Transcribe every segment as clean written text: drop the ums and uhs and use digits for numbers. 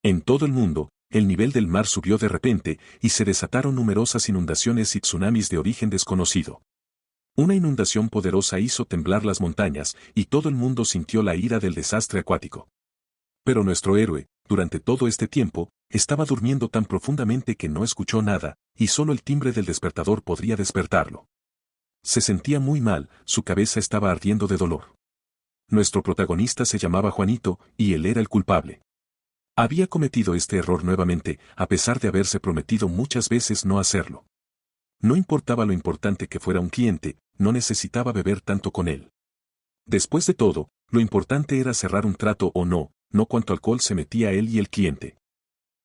En todo el mundo, el nivel del mar subió de repente y se desataron numerosas inundaciones y tsunamis de origen desconocido. Una inundación poderosa hizo temblar las montañas y todo el mundo sintió la ira del desastre acuático. Pero nuestro héroe, durante todo este tiempo, estaba durmiendo tan profundamente que no escuchó nada, y solo el timbre del despertador podría despertarlo. Se sentía muy mal, su cabeza estaba ardiendo de dolor. Nuestro protagonista se llamaba Juanito, y él era el culpable. Había cometido este error nuevamente, a pesar de haberse prometido muchas veces no hacerlo. No importaba lo importante que fuera un cliente, no necesitaba beber tanto con él. Después de todo, lo importante era cerrar un trato o no, no cuánto alcohol se metía él y el cliente.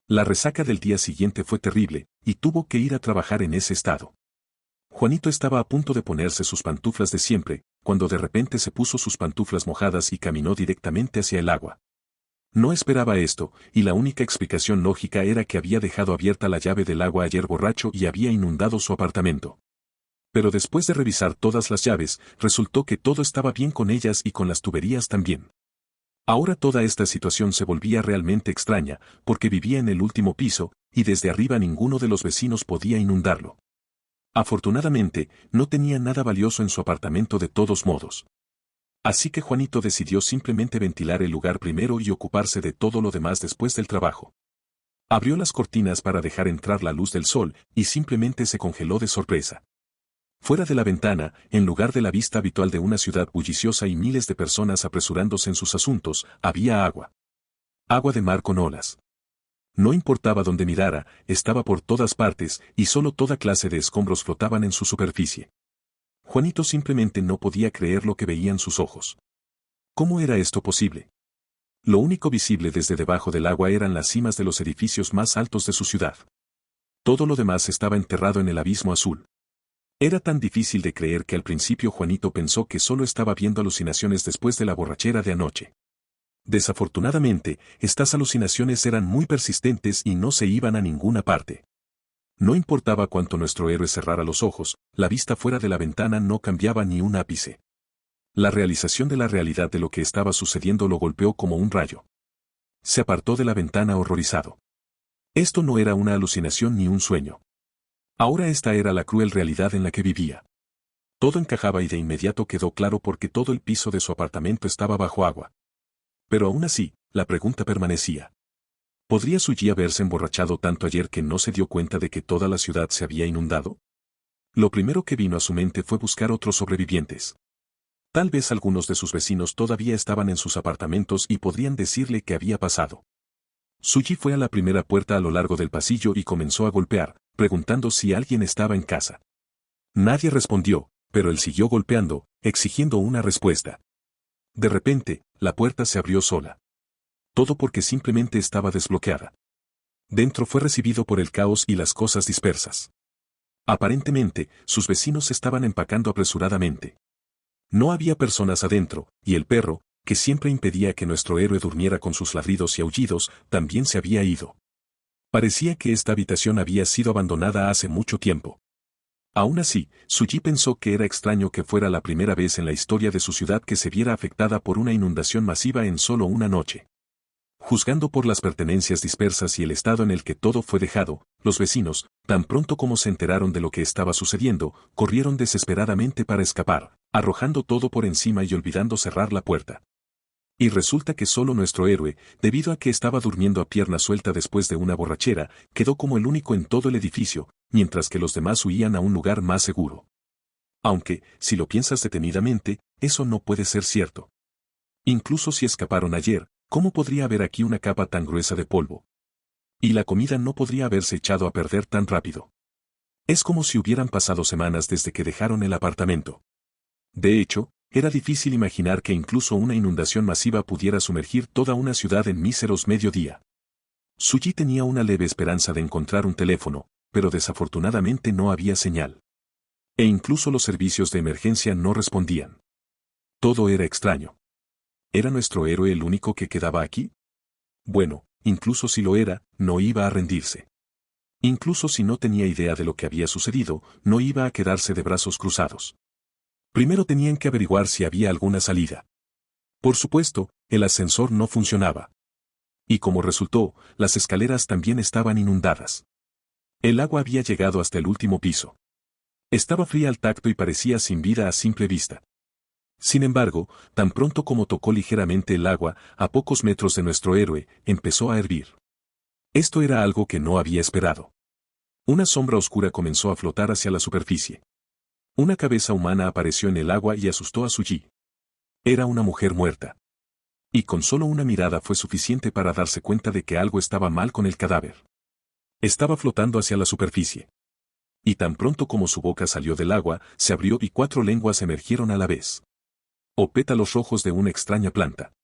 La resaca del día siguiente fue terrible, y tuvo que ir a trabajar en ese estado. Juanito estaba a punto de ponerse sus pantuflas de siempre, cuando de repente se puso sus pantuflas mojadas y caminó directamente hacia el agua. No esperaba esto, y la única explicación lógica era que había dejado abierta la llave del agua ayer borracho y había inundado su apartamento. Pero después de revisar todas las llaves, resultó que todo estaba bien con ellas y con las tuberías también. Ahora toda esta situación se volvía realmente extraña, porque vivía en el último piso, y desde arriba ninguno de los vecinos podía inundarlo. Afortunadamente, no tenía nada valioso en su apartamento de todos modos. Así que Juanito decidió simplemente ventilar el lugar primero y ocuparse de todo lo demás después del trabajo. Abrió las cortinas para dejar entrar la luz del sol y simplemente se congeló de sorpresa. Fuera de la ventana, en lugar de la vista habitual de una ciudad bulliciosa y miles de personas apresurándose en sus asuntos, había agua. Agua de mar con olas. No importaba dónde mirara, estaba por todas partes y solo toda clase de escombros flotaban en su superficie. Juanito simplemente no podía creer lo que veían sus ojos. ¿Cómo era esto posible? Lo único visible desde debajo del agua eran las cimas de los edificios más altos de su ciudad. Todo lo demás estaba enterrado en el abismo azul. Era tan difícil de creer que al principio Juanito pensó que solo estaba viendo alucinaciones después de la borrachera de anoche. Desafortunadamente, estas alucinaciones eran muy persistentes y no se iban a ninguna parte. No importaba cuánto nuestro héroe cerrara los ojos, la vista fuera de la ventana no cambiaba ni un ápice. La realización de la realidad de lo que estaba sucediendo lo golpeó como un rayo. Se apartó de la ventana horrorizado. Esto no era una alucinación ni un sueño. Ahora esta era la cruel realidad en la que vivía. Todo encajaba y de inmediato quedó claro porque todo el piso de su apartamento estaba bajo agua. Pero aún así, la pregunta permanecía. ¿Podría Suji haberse emborrachado tanto ayer que no se dio cuenta de que toda la ciudad se había inundado? Lo primero que vino a su mente fue buscar otros sobrevivientes. Tal vez algunos de sus vecinos todavía estaban en sus apartamentos y podrían decirle qué había pasado. Suji fue a la primera puerta a lo largo del pasillo y comenzó a golpear, preguntando si alguien estaba en casa. Nadie respondió, pero él siguió golpeando, exigiendo una respuesta. De repente, la puerta se abrió sola. Todo porque simplemente estaba desbloqueada. Dentro fue recibido por el caos y las cosas dispersas. Aparentemente, sus vecinos estaban empacando apresuradamente. No había personas adentro, y el perro, que siempre impedía que nuestro héroe durmiera con sus ladridos y aullidos, también se había ido. Parecía que esta habitación había sido abandonada hace mucho tiempo. Aún así, Suji pensó que era extraño que fuera la primera vez en la historia de su ciudad que se viera afectada por una inundación masiva en solo una noche. Juzgando por las pertenencias dispersas y el estado en el que todo fue dejado, los vecinos, tan pronto como se enteraron de lo que estaba sucediendo, corrieron desesperadamente para escapar, arrojando todo por encima y olvidando cerrar la puerta. Y resulta que solo nuestro héroe, debido a que estaba durmiendo a pierna suelta después de una borrachera, quedó como el único en todo el edificio, mientras que los demás huían a un lugar más seguro. Aunque, si lo piensas detenidamente, eso no puede ser cierto. Incluso si escaparon ayer, ¿cómo podría haber aquí una capa tan gruesa de polvo? Y la comida no podría haberse echado a perder tan rápido. Es como si hubieran pasado semanas desde que dejaron el apartamento. De hecho, era difícil imaginar que incluso una inundación masiva pudiera sumergir toda una ciudad en míseros mediodía. Suji tenía una leve esperanza de encontrar un teléfono, pero desafortunadamente no había señal. E incluso los servicios de emergencia no respondían. Todo era extraño. ¿Era nuestro héroe el único que quedaba aquí? Bueno, incluso si lo era, no iba a rendirse. Incluso si no tenía idea de lo que había sucedido, no iba a quedarse de brazos cruzados. Primero tenían que averiguar si había alguna salida. Por supuesto, el ascensor no funcionaba. Y como resultó, las escaleras también estaban inundadas. El agua había llegado hasta el último piso. Estaba fría al tacto y parecía sin vida a simple vista. Sin embargo, tan pronto como tocó ligeramente el agua, a pocos metros de nuestro héroe, empezó a hervir. Esto era algo que no había esperado. Una sombra oscura comenzó a flotar hacia la superficie. Una cabeza humana apareció en el agua y asustó a Suji. Era una mujer muerta. Y con solo una mirada fue suficiente para darse cuenta de que algo estaba mal con el cadáver. Estaba flotando hacia la superficie. Y tan pronto como su boca salió del agua, se abrió y 4 lenguas emergieron a la vez. O pétalos rojos de una extraña planta.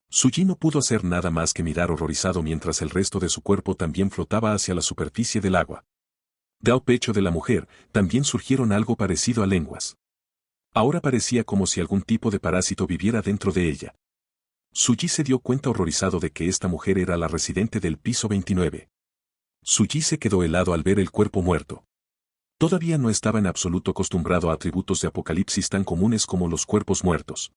Suji no pudo hacer nada más que mirar horrorizado mientras el resto de su cuerpo también flotaba hacia la superficie del agua. Del pecho de la mujer también surgieron algo parecido a lenguas. Ahora parecía como si algún tipo de parásito viviera dentro de ella. Suji se dio cuenta horrorizado de que esta mujer era la residente del piso 29. Suji se quedó helado al ver el cuerpo muerto. Todavía no estaba en absoluto acostumbrado a atributos de apocalipsis tan comunes como los cuerpos muertos.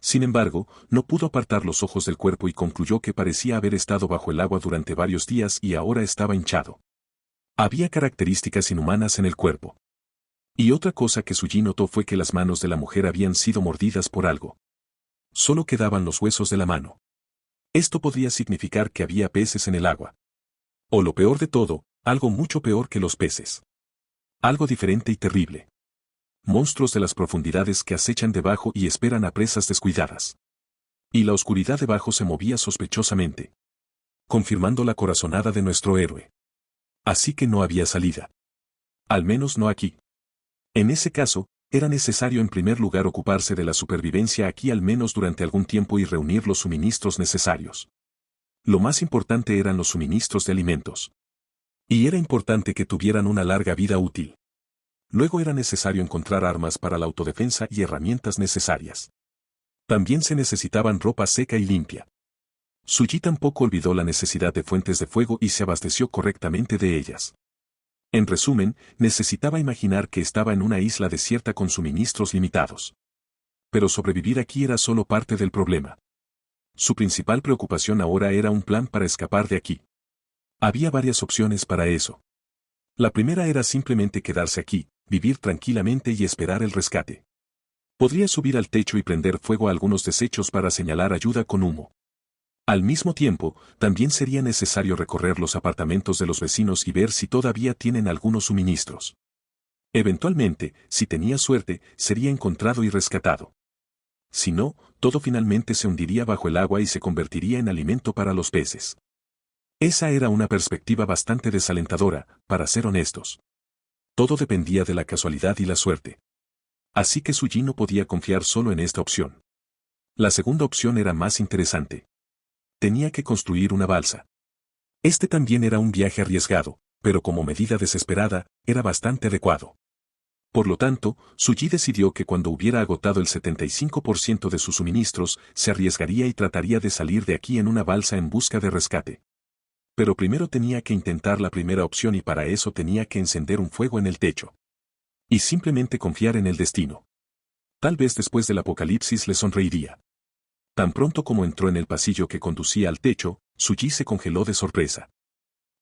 Sin embargo, no pudo apartar los ojos del cuerpo y concluyó que parecía haber estado bajo el agua durante varios días y ahora estaba hinchado. Había características inhumanas en el cuerpo. Y otra cosa que Suji notó fue que las manos de la mujer habían sido mordidas por algo. Solo quedaban los huesos de la mano. Esto podría significar que había peces en el agua. O lo peor de todo, algo mucho peor que los peces. Algo diferente y terrible. Monstruos de las profundidades que acechan debajo y esperan a presas descuidadas. Y la oscuridad debajo se movía sospechosamente, confirmando la corazonada de nuestro héroe. Así que no había salida. Al menos no aquí. En ese caso, era necesario en primer lugar ocuparse de la supervivencia aquí al menos durante algún tiempo y reunir los suministros necesarios. Lo más importante eran los suministros de alimentos. Y era importante que tuvieran una larga vida útil. Luego era necesario encontrar armas para la autodefensa y herramientas necesarias. También se necesitaban ropa seca y limpia. Suji tampoco olvidó la necesidad de fuentes de fuego y se abasteció correctamente de ellas. En resumen, necesitaba imaginar que estaba en una isla desierta con suministros limitados. Pero sobrevivir aquí era solo parte del problema. Su principal preocupación ahora era un plan para escapar de aquí. Había varias opciones para eso. La primera era simplemente quedarse aquí, vivir tranquilamente y esperar el rescate. Podría subir al techo y prender fuego a algunos desechos para señalar ayuda con humo. Al mismo tiempo, también sería necesario recorrer los apartamentos de los vecinos y ver si todavía tienen algunos suministros. Eventualmente, si tenía suerte, sería encontrado y rescatado. Si no, todo finalmente se hundiría bajo el agua y se convertiría en alimento para los peces. Esa era una perspectiva bastante desalentadora, para ser honestos. Todo dependía de la casualidad y la suerte. Así que Suji no podía confiar solo en esta opción. La segunda opción era más interesante. Tenía que construir una balsa. Este también era un viaje arriesgado, pero como medida desesperada, era bastante adecuado. Por lo tanto, Suji decidió que cuando hubiera agotado el 75% de sus suministros, se arriesgaría y trataría de salir de aquí en una balsa en busca de rescate. Pero primero tenía que intentar la primera opción y para eso tenía que encender un fuego en el techo. Y simplemente confiar en el destino. Tal vez después del apocalipsis le sonreiría. Tan pronto como entró en el pasillo que conducía al techo, Suji se congeló de sorpresa.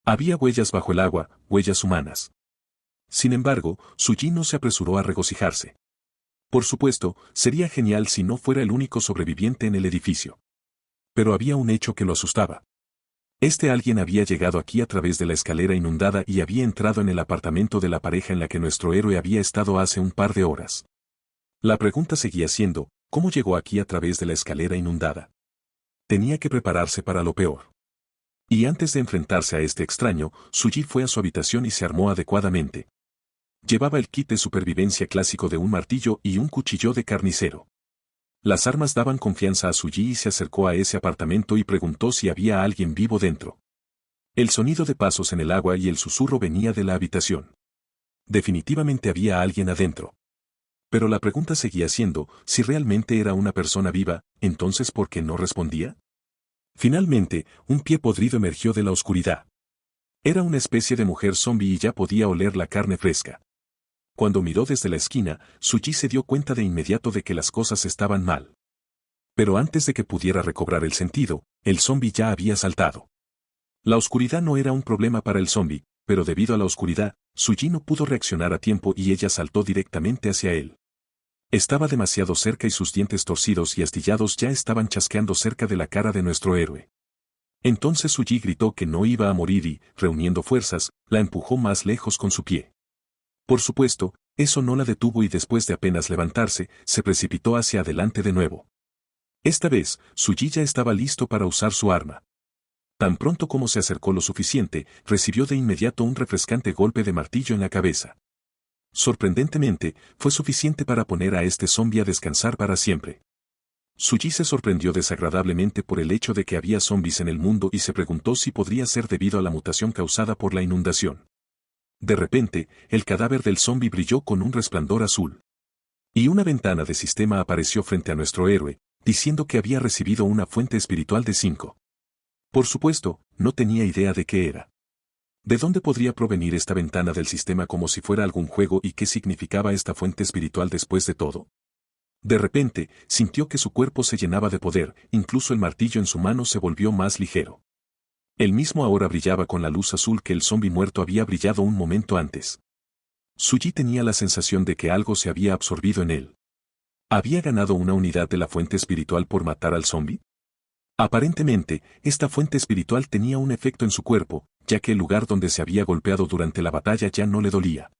Había huellas bajo el agua, huellas humanas. Sin embargo, Suji no se apresuró a regocijarse. Por supuesto, sería genial si no fuera el único sobreviviente en el edificio. Pero había un hecho que lo asustaba. Este alguien había llegado aquí a través de la escalera inundada y había entrado en el apartamento de la pareja en la que nuestro héroe había estado hace un par de horas. La pregunta seguía siendo, ¿cómo llegó aquí a través de la escalera inundada? Tenía que prepararse para lo peor. Y antes de enfrentarse a este extraño, Suji fue a su habitación y se armó adecuadamente. Llevaba el kit de supervivencia clásico de un martillo y un cuchillo de carnicero. Las armas daban confianza a Suji y se acercó a ese apartamento y preguntó si había alguien vivo dentro. El sonido de pasos en el agua y el susurro venía de la habitación. Definitivamente había alguien adentro. Pero la pregunta seguía siendo, si realmente era una persona viva, entonces ¿por qué no respondía? Finalmente, un pie podrido emergió de la oscuridad. Era una especie de mujer zombie y ya podía oler la carne fresca. Cuando miró desde la esquina, Suji se dio cuenta de inmediato de que las cosas estaban mal. Pero antes de que pudiera recobrar el sentido, el zombi ya había saltado. La oscuridad no era un problema para el zombi, pero debido a la oscuridad, Suji no pudo reaccionar a tiempo y ella saltó directamente hacia él. Estaba demasiado cerca y sus dientes torcidos y astillados ya estaban chasqueando cerca de la cara de nuestro héroe. Entonces Suji gritó que no iba a morir y, reuniendo fuerzas, la empujó más lejos con su pie. Por supuesto, eso no la detuvo y después de apenas levantarse, se precipitó hacia adelante de nuevo. Esta vez, Suji ya estaba listo para usar su arma. Tan pronto como se acercó lo suficiente, recibió de inmediato un refrescante golpe de martillo en la cabeza. Sorprendentemente, fue suficiente para poner a este zombi a descansar para siempre. Suji se sorprendió desagradablemente por el hecho de que había zombis en el mundo y se preguntó si podría ser debido a la mutación causada por la inundación. De repente, el cadáver del zombi brilló con un resplandor azul. Y una ventana de sistema apareció frente a nuestro héroe, diciendo que había recibido una fuente espiritual de 5. Por supuesto, no tenía idea de qué era. ¿De dónde podría provenir esta ventana del sistema como si fuera algún juego y qué significaba esta fuente espiritual después de todo? De repente, sintió que su cuerpo se llenaba de poder, incluso el martillo en su mano se volvió más ligero. Él mismo ahora brillaba con la luz azul que el zombi muerto había brillado un momento antes. Suji tenía la sensación de que algo se había absorbido en él. ¿Había ganado una unidad de la fuente espiritual por matar al zombi? Aparentemente, esta fuente espiritual tenía un efecto en su cuerpo, ya que el lugar donde se había golpeado durante la batalla ya no le dolía.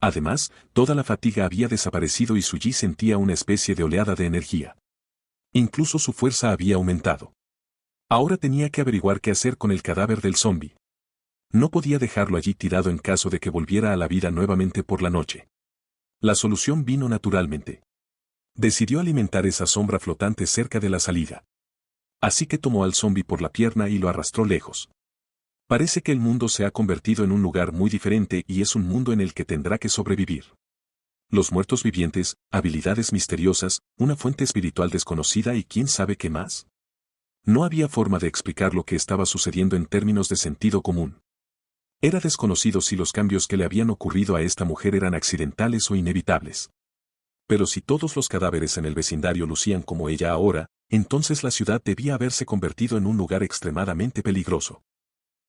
Además, toda la fatiga había desaparecido y Suji sentía una especie de oleada de energía. Incluso su fuerza había aumentado. Ahora tenía que averiguar qué hacer con el cadáver del zombi. No podía dejarlo allí tirado en caso de que volviera a la vida nuevamente por la noche. La solución vino naturalmente. Decidió alimentar esa sombra flotante cerca de la salida. Así que tomó al zombi por la pierna y lo arrastró lejos. Parece que el mundo se ha convertido en un lugar muy diferente y es un mundo en el que tendrá que sobrevivir. Los muertos vivientes, habilidades misteriosas, una fuente espiritual desconocida y quién sabe qué más. No había forma de explicar lo que estaba sucediendo en términos de sentido común. Era desconocido si los cambios que le habían ocurrido a esta mujer eran accidentales o inevitables. Pero si todos los cadáveres en el vecindario lucían como ella ahora, entonces la ciudad debía haberse convertido en un lugar extremadamente peligroso.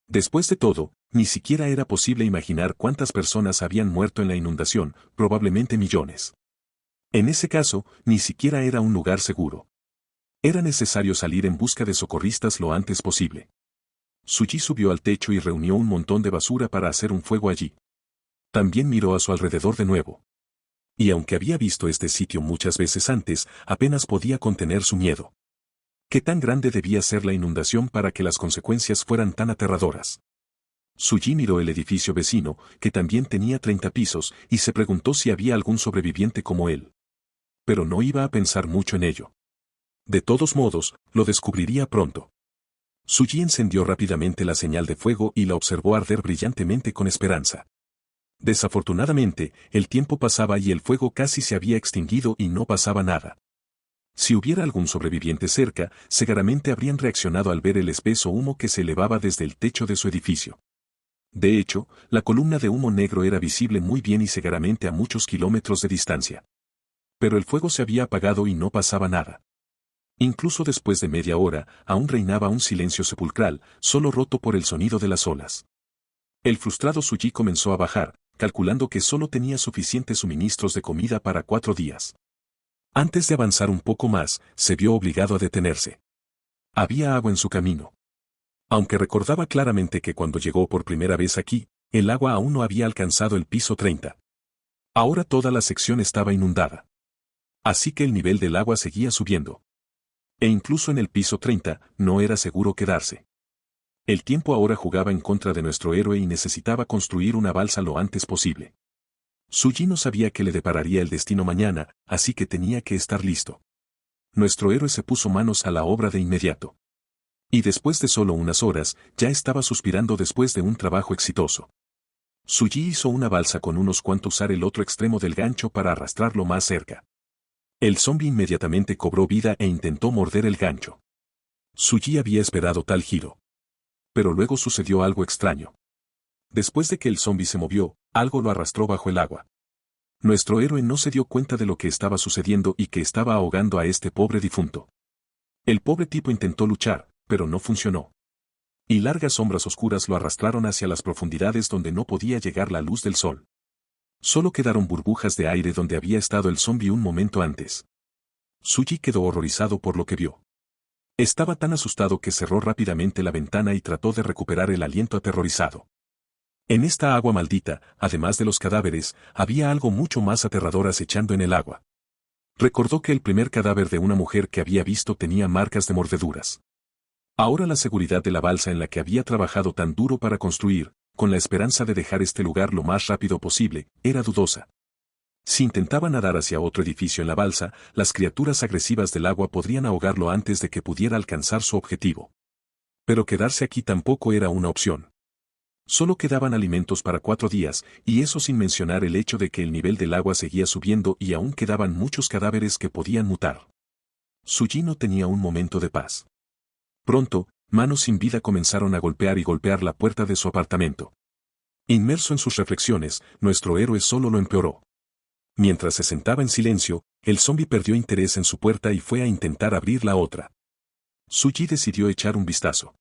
Después de todo, ni siquiera era posible imaginar cuántas personas habían muerto en la inundación, probablemente millones. En ese caso, ni siquiera era un lugar seguro. Era necesario salir en busca de socorristas lo antes posible. Suji subió al techo y reunió un montón de basura para hacer un fuego allí. También miró a su alrededor de nuevo. Y aunque había visto este sitio muchas veces antes, apenas podía contener su miedo. ¿Qué tan grande debía ser la inundación para que las consecuencias fueran tan aterradoras? Suji miró el edificio vecino, que también tenía 30 pisos, y se preguntó si había algún sobreviviente como él. Pero no iba a pensar mucho en ello. De todos modos, lo descubriría pronto. Suji encendió rápidamente la señal de fuego y la observó arder brillantemente con esperanza. Desafortunadamente, el tiempo pasaba y el fuego casi se había extinguido y no pasaba nada. Si hubiera algún sobreviviente cerca, seguramente habrían reaccionado al ver el espeso humo que se elevaba desde el techo de su edificio. De hecho, la columna de humo negro era visible muy bien y seguramente a muchos kilómetros de distancia. Pero el fuego se había apagado y no pasaba nada. Incluso después de media hora, aún reinaba un silencio sepulcral, solo roto por el sonido de las olas. El frustrado Suji comenzó a bajar, calculando que solo tenía suficientes suministros de comida para 4 días. Antes de avanzar un poco más, se vio obligado a detenerse. Había agua en su camino. Aunque recordaba claramente que cuando llegó por primera vez aquí, el agua aún no había alcanzado el piso 30. Ahora toda la sección estaba inundada. Así que el nivel del agua seguía subiendo. E incluso en el piso 30, no era seguro quedarse. El tiempo ahora jugaba en contra de nuestro héroe y necesitaba construir una balsa lo antes posible. Suji no sabía qué le depararía el destino mañana, así que tenía que estar listo. Nuestro héroe se puso manos a la obra de inmediato. Y después de solo unas horas, ya estaba suspirando después de un trabajo exitoso. Suji hizo una balsa con unos cuantos usar el otro extremo del gancho para arrastrarlo más cerca. El zombi inmediatamente cobró vida e intentó morder el gancho. Suji había esperado tal giro. Pero luego sucedió algo extraño. Después de que el zombi se movió, algo lo arrastró bajo el agua. Nuestro héroe no se dio cuenta de lo que estaba sucediendo y que estaba ahogando a este pobre difunto. El pobre tipo intentó luchar, pero no funcionó. Y largas sombras oscuras lo arrastraron hacia las profundidades donde no podía llegar la luz del sol. Solo quedaron burbujas de aire donde había estado el zombi un momento antes. Suji quedó horrorizado por lo que vio. Estaba tan asustado que cerró rápidamente la ventana y trató de recuperar el aliento aterrorizado. En esta agua maldita, además de los cadáveres, había algo mucho más aterrador acechando en el agua. Recordó que el primer cadáver de una mujer que había visto tenía marcas de mordeduras. Ahora la seguridad de la balsa en la que había trabajado tan duro para construir, con la esperanza de dejar este lugar lo más rápido posible, era dudosa. Si intentaba nadar hacia otro edificio en la balsa, las criaturas agresivas del agua podrían ahogarlo antes de que pudiera alcanzar su objetivo. Pero quedarse aquí tampoco era una opción. Solo quedaban alimentos para 4 días, y eso sin mencionar el hecho de que el nivel del agua seguía subiendo y aún quedaban muchos cadáveres que podían mutar. Suji no tenía un momento de paz. Pronto, manos sin vida comenzaron a golpear y golpear la puerta de su apartamento. Inmerso en sus reflexiones, nuestro héroe solo lo empeoró. Mientras se sentaba en silencio, el zombi perdió interés en su puerta y fue a intentar abrir la otra. Suji decidió echar un vistazo.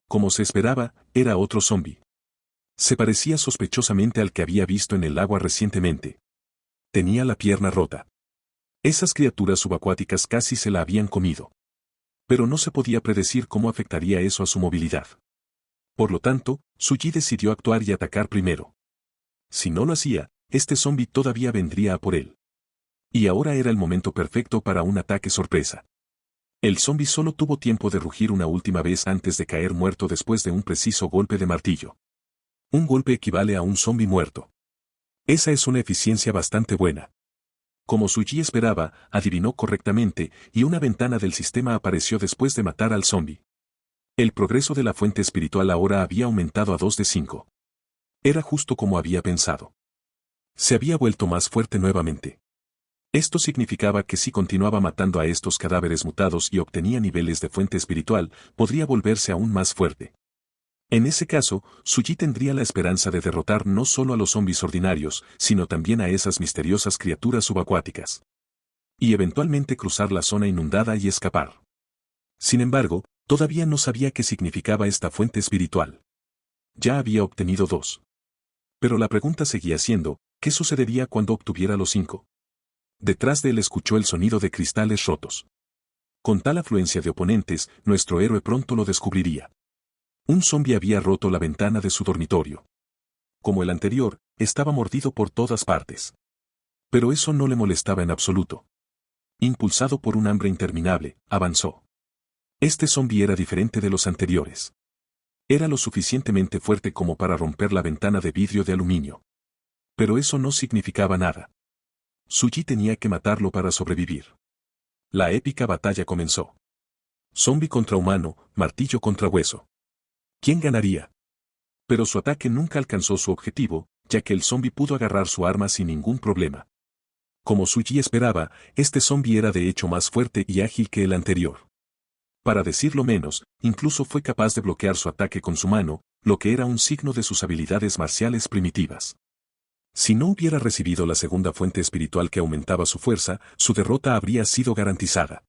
Como se esperaba, era otro zombi. Se parecía sospechosamente al que había visto en el agua recientemente. Tenía la pierna rota. Esas criaturas subacuáticas casi se la habían comido. Pero no se podía predecir cómo afectaría eso a su movilidad. Por lo tanto, Suji decidió actuar y atacar primero. Si no lo hacía, este zombi todavía vendría a por él. Y ahora era el momento perfecto para un ataque sorpresa. El zombi solo tuvo tiempo de rugir una última vez antes de caer muerto después de un preciso golpe de martillo. Un golpe equivale a un zombi muerto. Esa es una eficiencia bastante buena. Como Suji esperaba, adivinó correctamente, y una ventana del sistema apareció después de matar al zombi. El progreso de la fuente espiritual ahora había aumentado a 2 de 5. Era justo como había pensado. Se había vuelto más fuerte nuevamente. Esto significaba que si continuaba matando a estos cadáveres mutados y obtenía niveles de fuente espiritual, podría volverse aún más fuerte. En ese caso, Suji tendría la esperanza de derrotar no solo a los zombis ordinarios, sino también a esas misteriosas criaturas subacuáticas. Y eventualmente cruzar la zona inundada y escapar. Sin embargo, todavía no sabía qué significaba esta fuente espiritual. Ya había obtenido 2. Pero la pregunta seguía siendo, ¿qué sucedería cuando obtuviera los 5? Detrás de él escuchó el sonido de cristales rotos. Con tal afluencia de oponentes, nuestro héroe pronto lo descubriría. Un zombi había roto la ventana de su dormitorio. Como el anterior, estaba mordido por todas partes. Pero eso no le molestaba en absoluto. Impulsado por un hambre interminable, avanzó. Este zombi era diferente de los anteriores. Era lo suficientemente fuerte como para romper la ventana de vidrio de aluminio. Pero eso no significaba nada. Suji tenía que matarlo para sobrevivir. La épica batalla comenzó. Zombi contra humano, martillo contra hueso. ¿Quién ganaría? Pero su ataque nunca alcanzó su objetivo, ya que el zombi pudo agarrar su arma sin ningún problema. Como Suji esperaba, este zombi era de hecho más fuerte y ágil que el anterior. Para decirlo menos, incluso fue capaz de bloquear su ataque con su mano, lo que era un signo de sus habilidades marciales primitivas. Si no hubiera recibido la segunda fuente espiritual que aumentaba su fuerza, su derrota habría sido garantizada.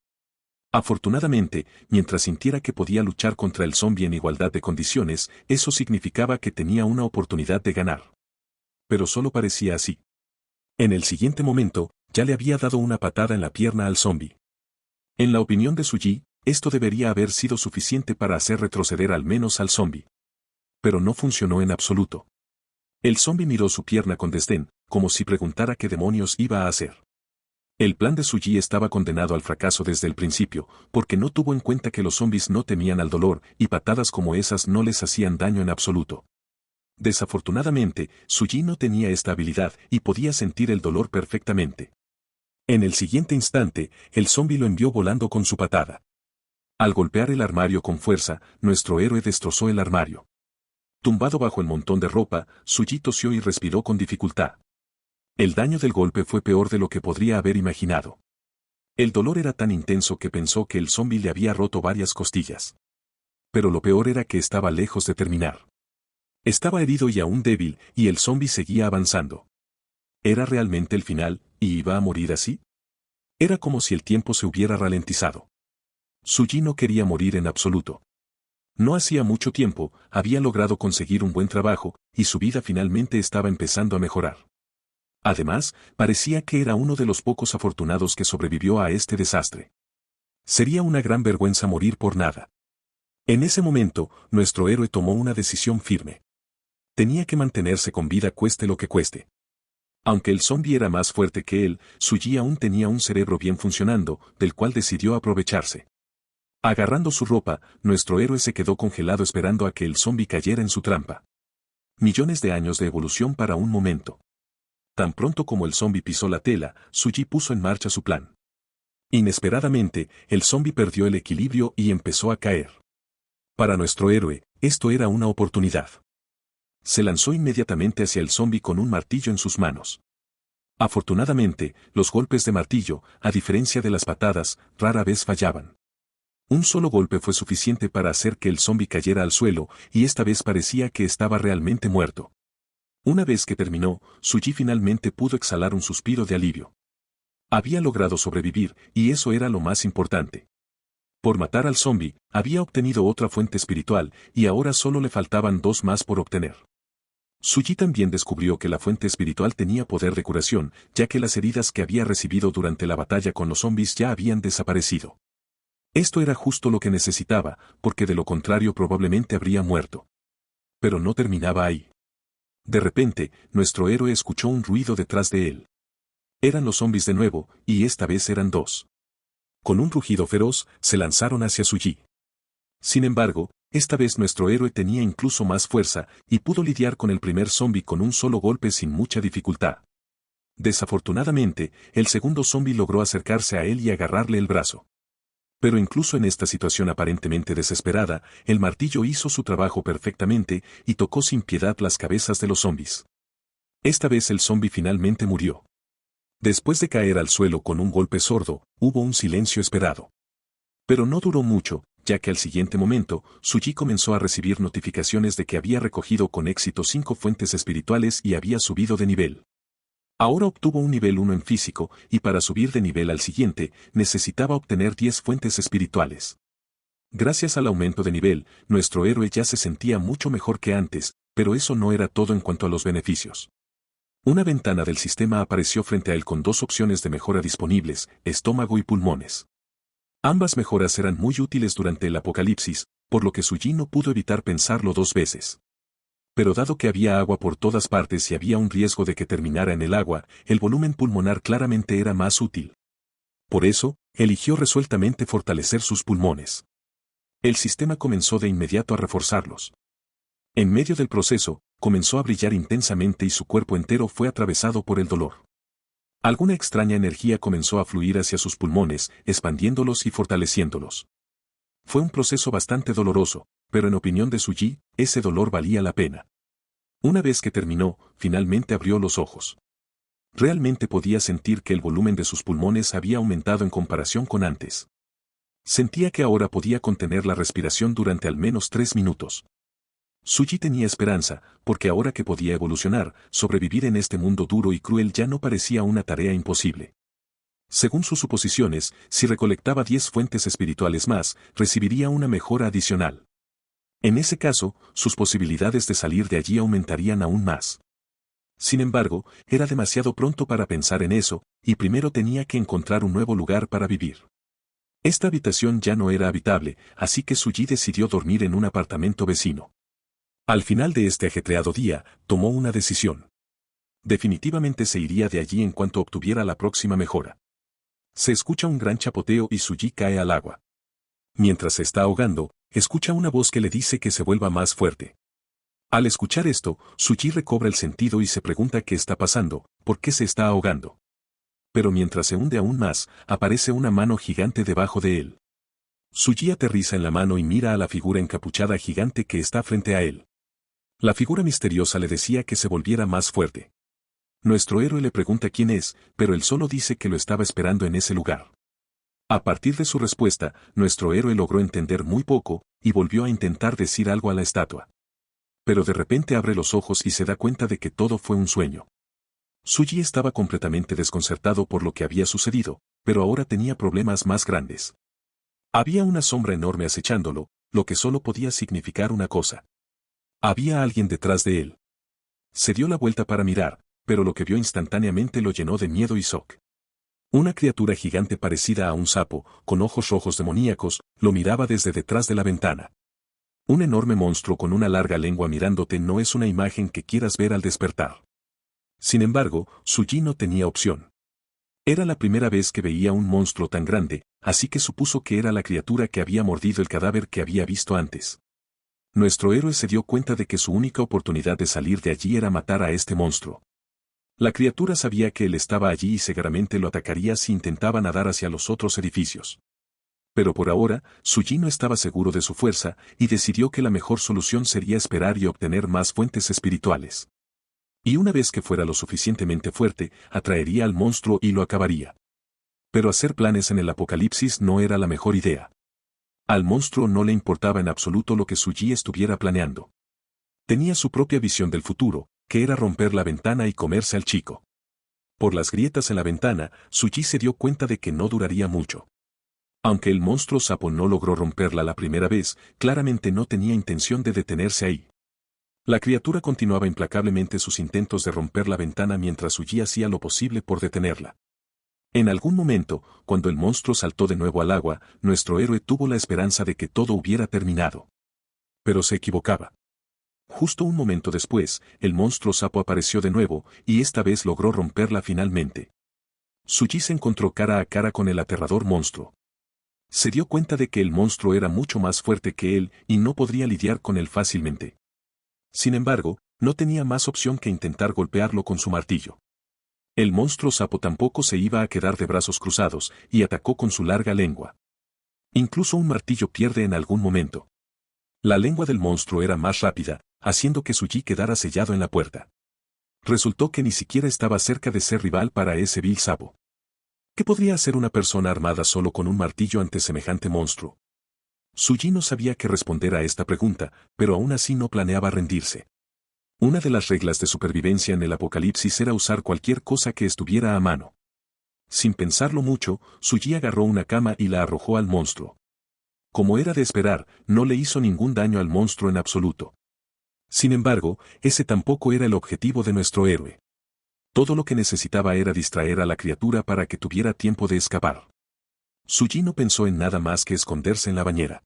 Afortunadamente, mientras sintiera que podía luchar contra el zombi en igualdad de condiciones, eso significaba que tenía una oportunidad de ganar. Pero solo parecía así. En el siguiente momento, ya le había dado una patada en la pierna al zombi. En la opinión de Suji, esto debería haber sido suficiente para hacer retroceder al menos al zombi. Pero no funcionó en absoluto. El zombi miró su pierna con desdén, como si preguntara qué demonios iba a hacer. El plan de Suji estaba condenado al fracaso desde el principio, porque no tuvo en cuenta que los zombis no temían al dolor, y patadas como esas no les hacían daño en absoluto. Desafortunadamente, Suji no tenía esta habilidad y podía sentir el dolor perfectamente. En el siguiente instante, el zombi lo envió volando con su patada. Al golpear el armario con fuerza, nuestro héroe destrozó el armario. Tumbado bajo el montón de ropa, Suji tosió y respiró con dificultad. El daño del golpe fue peor de lo que podría haber imaginado. El dolor era tan intenso que pensó que el zombi le había roto varias costillas. Pero lo peor era que estaba lejos de terminar. Estaba herido y aún débil, y el zombi seguía avanzando. ¿Era realmente el final, y iba a morir así? Era como si el tiempo se hubiera ralentizado. Suji no quería morir en absoluto. No hacía mucho tiempo, había logrado conseguir un buen trabajo, y su vida finalmente estaba empezando a mejorar. Además, parecía que era uno de los pocos afortunados que sobrevivió a este desastre. Sería una gran vergüenza morir por nada. En ese momento, nuestro héroe tomó una decisión firme. Tenía que mantenerse con vida cueste lo que cueste. Aunque el zombi era más fuerte que él, Suji aún tenía un cerebro bien funcionando, del cual decidió aprovecharse. Agarrando su ropa, nuestro héroe se quedó congelado esperando a que el zombi cayera en su trampa. Millones de años de evolución para un momento. Tan pronto como el zombi pisó la tela, Suji puso en marcha su plan. Inesperadamente, el zombi perdió el equilibrio y empezó a caer. Para nuestro héroe, esto era una oportunidad. Se lanzó inmediatamente hacia el zombi con un martillo en sus manos. Afortunadamente, los golpes de martillo, a diferencia de las patadas, rara vez fallaban. Un solo golpe fue suficiente para hacer que el zombi cayera al suelo, y esta vez parecía que estaba realmente muerto. Una vez que terminó, Suji finalmente pudo exhalar un suspiro de alivio. Había logrado sobrevivir, y eso era lo más importante. Por matar al zombi, había obtenido otra fuente espiritual, y ahora solo le faltaban 2 más por obtener. Suji también descubrió que la fuente espiritual tenía poder de curación, ya que las heridas que había recibido durante la batalla con los zombis ya habían desaparecido. Esto era justo lo que necesitaba, porque de lo contrario probablemente habría muerto. Pero no terminaba ahí. De repente, nuestro héroe escuchó un ruido detrás de él. Eran los zombis de nuevo, y esta vez eran 2. Con un rugido feroz, se lanzaron hacia Suji. Sin embargo, esta vez nuestro héroe tenía incluso más fuerza, y pudo lidiar con el primer zombi con un solo golpe sin mucha dificultad. Desafortunadamente, el segundo zombi logró acercarse a él y agarrarle el brazo. Pero incluso en esta situación aparentemente desesperada, el martillo hizo su trabajo perfectamente y tocó sin piedad las cabezas de los zombis. Esta vez el zombi finalmente murió. Después de caer al suelo con un golpe sordo, hubo un silencio esperado. Pero no duró mucho, ya que al siguiente momento, Suji comenzó a recibir notificaciones de que había recogido con éxito 5 fuentes espirituales y había subido de nivel. Ahora obtuvo un nivel 1 en físico, y para subir de nivel al siguiente, necesitaba obtener 10 fuentes espirituales. Gracias al aumento de nivel, nuestro héroe ya se sentía mucho mejor que antes, pero eso no era todo en cuanto a los beneficios. Una ventana del sistema apareció frente a él con 2 opciones de mejora disponibles, estómago y pulmones. Ambas mejoras eran muy útiles durante el apocalipsis, por lo que Suji no pudo evitar pensarlo 2 veces. Pero dado que había agua por todas partes y había un riesgo de que terminara en el agua, el volumen pulmonar claramente era más útil. Por eso, eligió resueltamente fortalecer sus pulmones. El sistema comenzó de inmediato a reforzarlos. En medio del proceso, comenzó a brillar intensamente y su cuerpo entero fue atravesado por el dolor. Alguna extraña energía comenzó a fluir hacia sus pulmones, expandiéndolos y fortaleciéndolos. Fue un proceso bastante doloroso, pero en opinión de Suji, ese dolor valía la pena. Una vez que terminó, finalmente abrió los ojos. Realmente podía sentir que el volumen de sus pulmones había aumentado en comparación con antes. Sentía que ahora podía contener la respiración durante al menos 3 minutos. Suji tenía esperanza, porque ahora que podía evolucionar, sobrevivir en este mundo duro y cruel ya no parecía una tarea imposible. Según sus suposiciones, si recolectaba 10 fuentes espirituales más, recibiría una mejora adicional. En ese caso, sus posibilidades de salir de allí aumentarían aún más. Sin embargo, era demasiado pronto para pensar en eso, y primero tenía que encontrar un nuevo lugar para vivir. Esta habitación ya no era habitable, así que Suji decidió dormir en un apartamento vecino. Al final de este ajetreado día, tomó una decisión. Definitivamente se iría de allí en cuanto obtuviera la próxima mejora. Se escucha un gran chapoteo y Suji cae al agua. Mientras se está ahogando, escucha una voz que le dice que se vuelva más fuerte. Al escuchar esto, Suji recobra el sentido y se pregunta qué está pasando, por qué se está ahogando. Pero mientras se hunde aún más, aparece una mano gigante debajo de él. Suji aterriza en la mano y mira a la figura encapuchada gigante que está frente a él. La figura misteriosa le decía que se volviera más fuerte. Nuestro héroe le pregunta quién es, pero él solo dice que lo estaba esperando en ese lugar. A partir de su respuesta, nuestro héroe logró entender muy poco, y volvió a intentar decir algo a la estatua. Pero de repente abre los ojos y se da cuenta de que todo fue un sueño. Suji estaba completamente desconcertado por lo que había sucedido, pero ahora tenía problemas más grandes. Había una sombra enorme acechándolo, lo que solo podía significar una cosa. Había alguien detrás de él. Se dio la vuelta para mirar, pero lo que vio instantáneamente lo llenó de miedo y shock. Una criatura gigante parecida a un sapo, con ojos rojos demoníacos, lo miraba desde detrás de la ventana. Un enorme monstruo con una larga lengua mirándote no es una imagen que quieras ver al despertar. Sin embargo, Suji no tenía opción. Era la primera vez que veía un monstruo tan grande, así que supuso que era la criatura que había mordido el cadáver que había visto antes. Nuestro héroe se dio cuenta de que su única oportunidad de salir de allí era matar a este monstruo. La criatura sabía que él estaba allí y seguramente lo atacaría si intentaba nadar hacia los otros edificios. Pero por ahora, Suji no estaba seguro de su fuerza y decidió que la mejor solución sería esperar y obtener más fuentes espirituales. Y una vez que fuera lo suficientemente fuerte, atraería al monstruo y lo acabaría. Pero hacer planes en el apocalipsis no era la mejor idea. Al monstruo no le importaba en absoluto lo que Suji estuviera planeando. Tenía su propia visión del futuro, que era romper la ventana y comerse al chico. Por las grietas en la ventana, Suji se dio cuenta de que no duraría mucho. Aunque el monstruo sapo no logró romperla la primera vez, claramente no tenía intención de detenerse ahí. La criatura continuaba implacablemente sus intentos de romper la ventana mientras Suji hacía lo posible por detenerla. En algún momento, cuando el monstruo saltó de nuevo al agua, nuestro héroe tuvo la esperanza de que todo hubiera terminado. Pero se equivocaba. Justo un momento después, el monstruo sapo apareció de nuevo, y esta vez logró romperla finalmente. Suji se encontró cara a cara con el aterrador monstruo. Se dio cuenta de que el monstruo era mucho más fuerte que él y no podría lidiar con él fácilmente. Sin embargo, no tenía más opción que intentar golpearlo con su martillo. El monstruo sapo tampoco se iba a quedar de brazos cruzados, y atacó con su larga lengua. Incluso un martillo pierde en algún momento. La lengua del monstruo era más rápida, haciendo que Suji quedara sellado en la puerta. Resultó que ni siquiera estaba cerca de ser rival para ese vil sapo. ¿Qué podría hacer una persona armada solo con un martillo ante semejante monstruo? Suji no sabía qué responder a esta pregunta, pero aún así no planeaba rendirse. Una de las reglas de supervivencia en el apocalipsis era usar cualquier cosa que estuviera a mano. Sin pensarlo mucho, Suji agarró una cama y la arrojó al monstruo. Como era de esperar, no le hizo ningún daño al monstruo en absoluto. Sin embargo, ese tampoco era el objetivo de nuestro héroe. Todo lo que necesitaba era distraer a la criatura para que tuviera tiempo de escapar. Suji no pensó en nada más que esconderse en la bañera.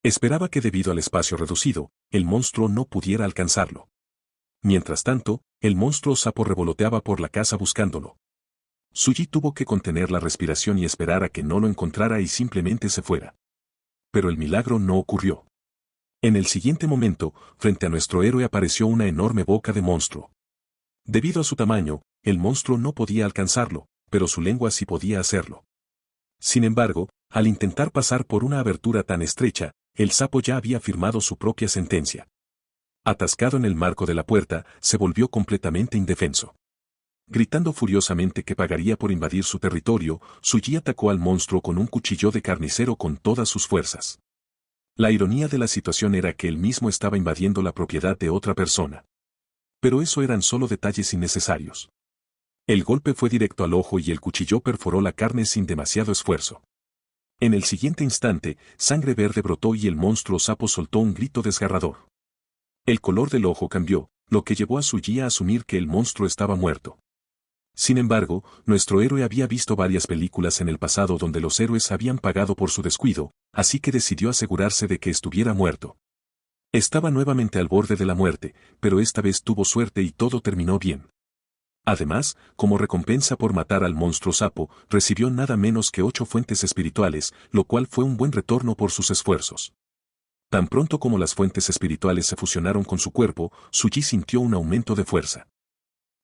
Esperaba que debido al espacio reducido, el monstruo no pudiera alcanzarlo. Mientras tanto, el monstruo sapo revoloteaba por la casa buscándolo. Suji tuvo que contener la respiración y esperar a que no lo encontrara y simplemente se fuera. Pero el milagro no ocurrió. En el siguiente momento, frente a nuestro héroe apareció una enorme boca de monstruo. Debido a su tamaño, el monstruo no podía alcanzarlo, pero su lengua sí podía hacerlo. Sin embargo, al intentar pasar por una abertura tan estrecha, el sapo ya había firmado su propia sentencia. Atascado en el marco de la puerta, se volvió completamente indefenso. Gritando furiosamente que pagaría por invadir su territorio, Suji atacó al monstruo con un cuchillo de carnicero con todas sus fuerzas. La ironía de la situación era que él mismo estaba invadiendo la propiedad de otra persona. Pero eso eran solo detalles innecesarios. El golpe fue directo al ojo y el cuchillo perforó la carne sin demasiado esfuerzo. En el siguiente instante, sangre verde brotó y el monstruo sapo soltó un grito desgarrador. El color del ojo cambió, lo que llevó a Suji a asumir que el monstruo estaba muerto. Sin embargo, nuestro héroe había visto varias películas en el pasado donde los héroes habían pagado por su descuido, así que decidió asegurarse de que estuviera muerto. Estaba nuevamente al borde de la muerte, pero esta vez tuvo suerte y todo terminó bien. Además, como recompensa por matar al monstruo sapo, recibió nada menos que 8 fuentes espirituales, lo cual fue un buen retorno por sus esfuerzos. Tan pronto como las fuentes espirituales se fusionaron con su cuerpo, Suji sintió un aumento de fuerza.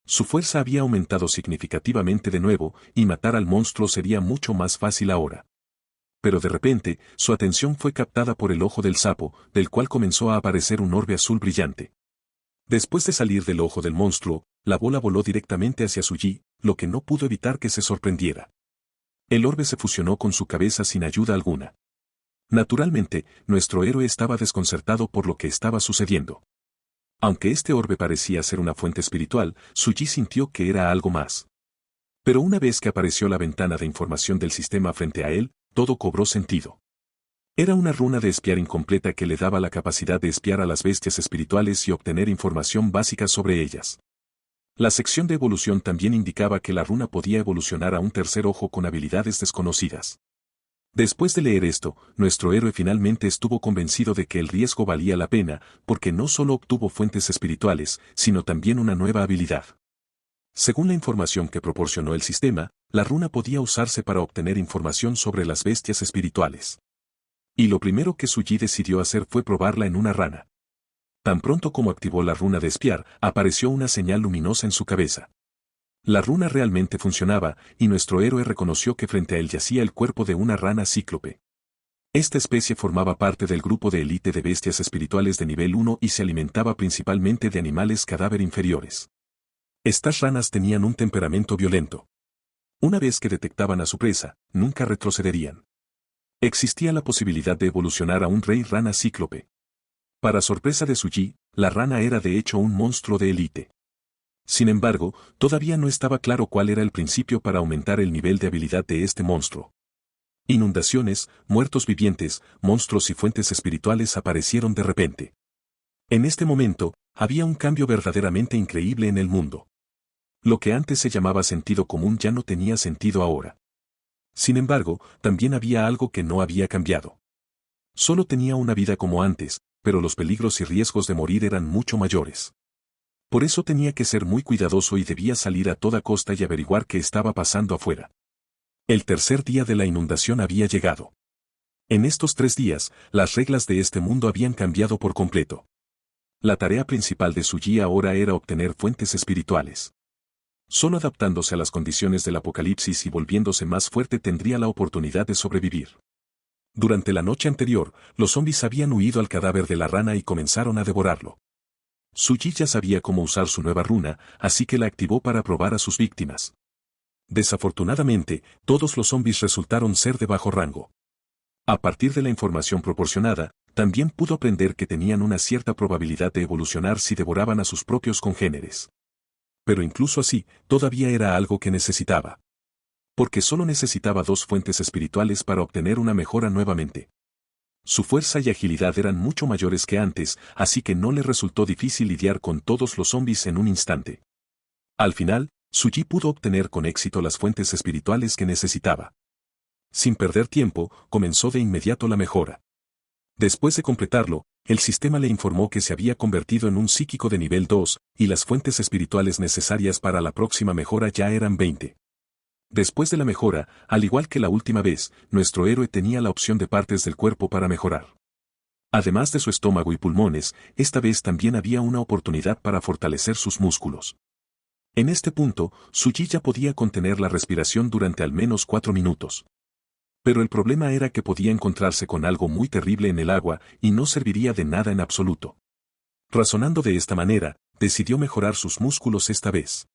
Su fuerza había aumentado significativamente de nuevo, y matar al monstruo sería mucho más fácil ahora. Pero de repente, su atención fue captada por el ojo del sapo, del cual comenzó a aparecer un orbe azul brillante. Después de salir del ojo del monstruo, la bola voló directamente hacia Suji, lo que no pudo evitar que se sorprendiera. El orbe se fusionó con su cabeza sin ayuda alguna. Naturalmente, nuestro héroe estaba desconcertado por lo que estaba sucediendo. Aunque este orbe parecía ser una fuente espiritual, Suji sintió que era algo más. Pero una vez que apareció la ventana de información del sistema frente a él, todo cobró sentido. Era una runa de espiar incompleta que le daba la capacidad de espiar a las bestias espirituales y obtener información básica sobre ellas. La sección de evolución también indicaba que la runa podía evolucionar a un tercer ojo con habilidades desconocidas. Después de leer esto, nuestro héroe finalmente estuvo convencido de que el riesgo valía la pena, porque no solo obtuvo fuentes espirituales, sino también una nueva habilidad. Según la información que proporcionó el sistema, la runa podía usarse para obtener información sobre las bestias espirituales. Y lo primero que Suji decidió hacer fue probarla en una rana. Tan pronto como activó la runa de espiar, apareció una señal luminosa en su cabeza. La runa realmente funcionaba, y nuestro héroe reconoció que frente a él yacía el cuerpo de una rana cíclope. Esta especie formaba parte del grupo de élite de bestias espirituales de nivel 1 y se alimentaba principalmente de animales cadáver inferiores. Estas ranas tenían un temperamento violento. Una vez que detectaban a su presa, nunca retrocederían. Existía la posibilidad de evolucionar a un rey rana cíclope. Para sorpresa de Suji, la rana era de hecho un monstruo de élite. Sin embargo, todavía no estaba claro cuál era el principio para aumentar el nivel de habilidad de este monstruo. Inundaciones, muertos vivientes, monstruos y fuentes espirituales aparecieron de repente. En este momento, había un cambio verdaderamente increíble en el mundo. Lo que antes se llamaba sentido común ya no tenía sentido ahora. Sin embargo, también había algo que no había cambiado. Solo tenía una vida como antes, pero los peligros y riesgos de morir eran mucho mayores. Por eso tenía que ser muy cuidadoso y debía salir a toda costa y averiguar qué estaba pasando afuera. El tercer día de la inundación había llegado. En estos 3 días, las reglas de este mundo habían cambiado por completo. La tarea principal de Suji ahora era obtener fuentes espirituales. Solo adaptándose a las condiciones del apocalipsis y volviéndose más fuerte tendría la oportunidad de sobrevivir. Durante la noche anterior, los zombis habían huido al cadáver de la rana y comenzaron a devorarlo. Suji ya sabía cómo usar su nueva runa, así que la activó para probar a sus víctimas. Desafortunadamente, todos los zombis resultaron ser de bajo rango. A partir de la información proporcionada, también pudo aprender que tenían una cierta probabilidad de evolucionar si devoraban a sus propios congéneres. Pero incluso así, todavía era algo que necesitaba. Porque solo necesitaba 2 fuentes espirituales para obtener una mejora nuevamente. Su fuerza y agilidad eran mucho mayores que antes, así que no le resultó difícil lidiar con todos los zombis en un instante. Al final, Suji pudo obtener con éxito las fuentes espirituales que necesitaba. Sin perder tiempo, comenzó de inmediato la mejora. Después de completarlo, el sistema le informó que se había convertido en un psíquico de nivel 2, y las fuentes espirituales necesarias para la próxima mejora ya eran 20. Después de la mejora, al igual que la última vez, nuestro héroe tenía la opción de partes del cuerpo para mejorar. Además de su estómago y pulmones, esta vez también había una oportunidad para fortalecer sus músculos. En este punto, Suji ya podía contener la respiración durante al menos 4 minutos. Pero el problema era que podía encontrarse con algo muy terrible en el agua y no serviría de nada en absoluto. Razonando de esta manera, decidió mejorar sus músculos esta vez.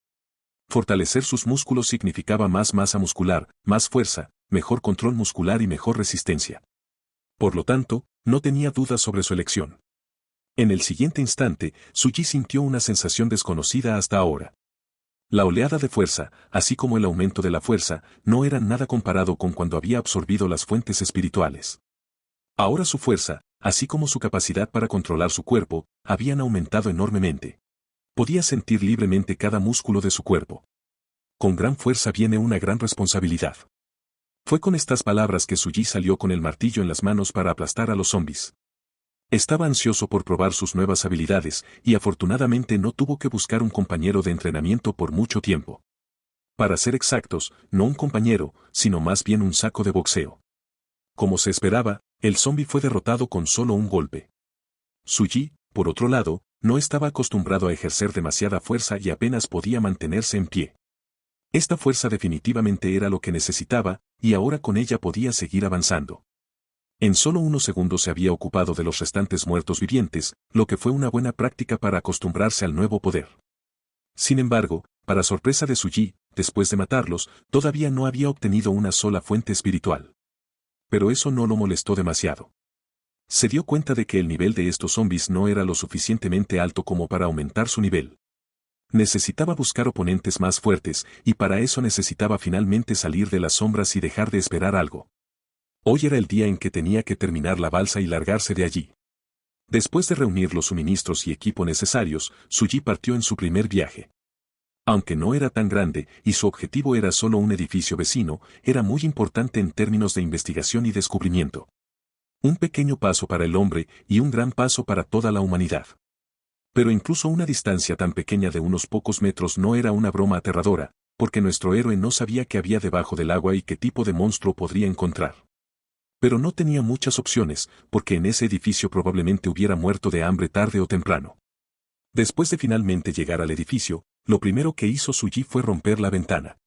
Fortalecer sus músculos significaba más masa muscular, más fuerza, mejor control muscular y mejor resistencia. Por lo tanto, no tenía dudas sobre su elección. En el siguiente instante, Suji sintió una sensación desconocida hasta ahora. La oleada de fuerza, así como el aumento de la fuerza, no eran nada comparado con cuando había absorbido las fuentes espirituales. Ahora su fuerza, así como su capacidad para controlar su cuerpo, habían aumentado enormemente. Podía sentir libremente cada músculo de su cuerpo. Con gran fuerza viene una gran responsabilidad. Fue con estas palabras que Suji salió con el martillo en las manos para aplastar a los zombis. Estaba ansioso por probar sus nuevas habilidades, y afortunadamente no tuvo que buscar un compañero de entrenamiento por mucho tiempo. Para ser exactos, no un compañero, sino más bien un saco de boxeo. Como se esperaba, el zombi fue derrotado con solo un golpe. Suji, por otro lado, no estaba acostumbrado a ejercer demasiada fuerza y apenas podía mantenerse en pie. Esta fuerza definitivamente era lo que necesitaba, y ahora con ella podía seguir avanzando. En solo unos segundos se había ocupado de los restantes muertos vivientes, lo que fue una buena práctica para acostumbrarse al nuevo poder. Sin embargo, para sorpresa de Suji, después de matarlos, todavía no había obtenido una sola fuente espiritual. Pero eso no lo molestó demasiado. Se dio cuenta de que el nivel de estos zombis no era lo suficientemente alto como para aumentar su nivel. Necesitaba buscar oponentes más fuertes, y para eso necesitaba finalmente salir de las sombras y dejar de esperar algo. Hoy era el día en que tenía que terminar la balsa y largarse de allí. Después de reunir los suministros y equipo necesarios, Suji partió en su primer viaje. Aunque no era tan grande y su objetivo era solo un edificio vecino, era muy importante en términos de investigación y descubrimiento. Un pequeño paso para el hombre y un gran paso para toda la humanidad. Pero incluso una distancia tan pequeña de unos pocos metros no era una broma aterradora, porque nuestro héroe no sabía qué había debajo del agua y qué tipo de monstruo podría encontrar. Pero no tenía muchas opciones, porque en ese edificio probablemente hubiera muerto de hambre tarde o temprano. Después de finalmente llegar al edificio, lo primero que hizo Suji fue romper la ventana.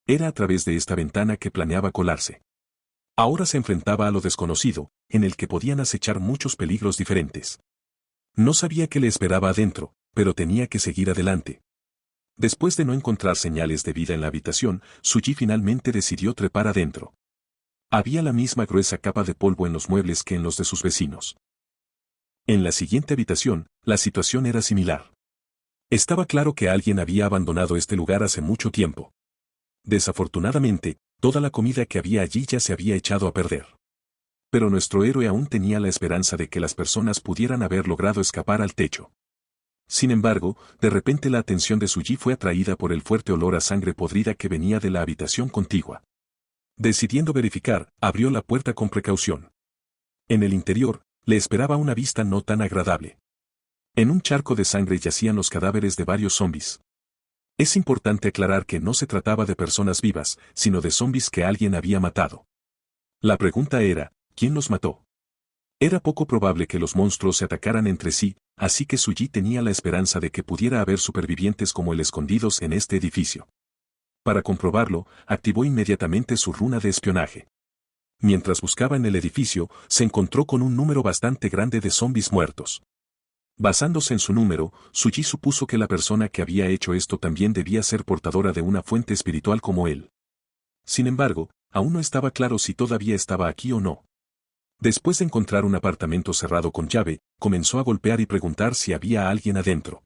Era a través de esta ventana que planeaba colarse. Ahora se enfrentaba a lo desconocido, en el que podían acechar muchos peligros diferentes. No sabía qué le esperaba adentro, pero tenía que seguir adelante. Después de no encontrar señales de vida en la habitación, Suji finalmente decidió trepar adentro. Había la misma gruesa capa de polvo en los muebles que en los de sus vecinos. En la siguiente habitación, la situación era similar. Estaba claro que alguien había abandonado este lugar hace mucho tiempo. Desafortunadamente, toda la comida que había allí ya se había echado a perder. Pero nuestro héroe aún tenía la esperanza de que las personas pudieran haber logrado escapar al techo. Sin embargo, de repente la atención de Suji fue atraída por el fuerte olor a sangre podrida que venía de la habitación contigua. Decidiendo verificar, abrió la puerta con precaución. En el interior, le esperaba una vista no tan agradable. En un charco de sangre yacían los cadáveres de varios zombis. Es importante aclarar que no se trataba de personas vivas, sino de zombis que alguien había matado. La pregunta era, ¿quién los mató? Era poco probable que los monstruos se atacaran entre sí, así que Suji tenía la esperanza de que pudiera haber supervivientes como él escondidos en este edificio. Para comprobarlo, activó inmediatamente su runa de espionaje. Mientras buscaba en el edificio, se encontró con un número bastante grande de zombis muertos. Basándose en su número, Suji supuso que la persona que había hecho esto también debía ser portadora de una fuente espiritual como él. Sin embargo, aún no estaba claro si todavía estaba aquí o no. Después de encontrar un apartamento cerrado con llave, comenzó a golpear y preguntar si había alguien adentro.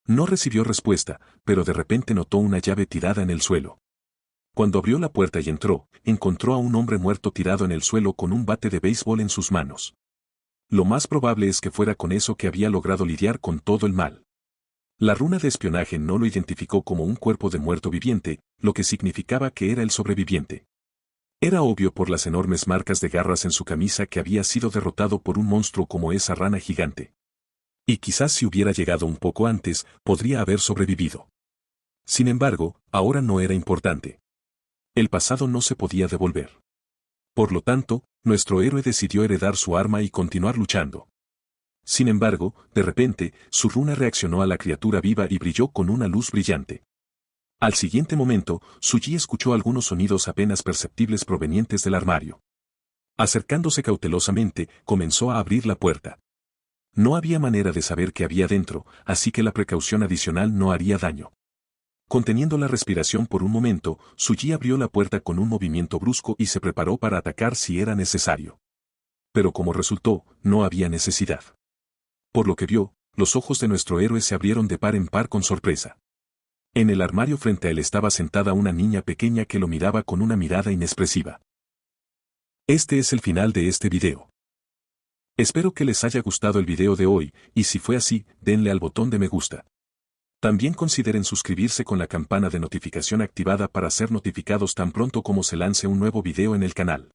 No recibió respuesta, pero de repente notó una llave tirada en el suelo. Cuando abrió la puerta y entró, encontró a un hombre muerto tirado en el suelo con un bate de béisbol en sus manos. Lo más probable es que fuera con eso que había logrado lidiar con todo el mal. La runa de espionaje no lo identificó como un cuerpo de muerto viviente, lo que significaba que era el sobreviviente. Era obvio por las enormes marcas de garras en su camisa que había sido derrotado por un monstruo como esa rana gigante. Y quizás si hubiera llegado un poco antes, podría haber sobrevivido. Sin embargo, ahora no era importante. El pasado no se podía devolver. Por lo tanto, nuestro héroe decidió heredar su arma y continuar luchando. Sin embargo, de repente, su runa reaccionó a la criatura viva y brilló con una luz brillante. Al siguiente momento, Suji escuchó algunos sonidos apenas perceptibles provenientes del armario. Acercándose cautelosamente, comenzó a abrir la puerta. No había manera de saber qué había dentro, así que la precaución adicional no haría daño. Conteniendo la respiración por un momento, Suji abrió la puerta con un movimiento brusco y se preparó para atacar si era necesario. Pero como resultó, no había necesidad. Por lo que vio, los ojos de nuestro héroe se abrieron de par en par con sorpresa. En el armario frente a él estaba sentada una niña pequeña que lo miraba con una mirada inexpresiva. Este es el final de este video. Espero que les haya gustado el video de hoy, y si fue así, denle al botón de me gusta. También consideren suscribirse con la campana de notificación activada para ser notificados tan pronto como se lance un nuevo video en el canal.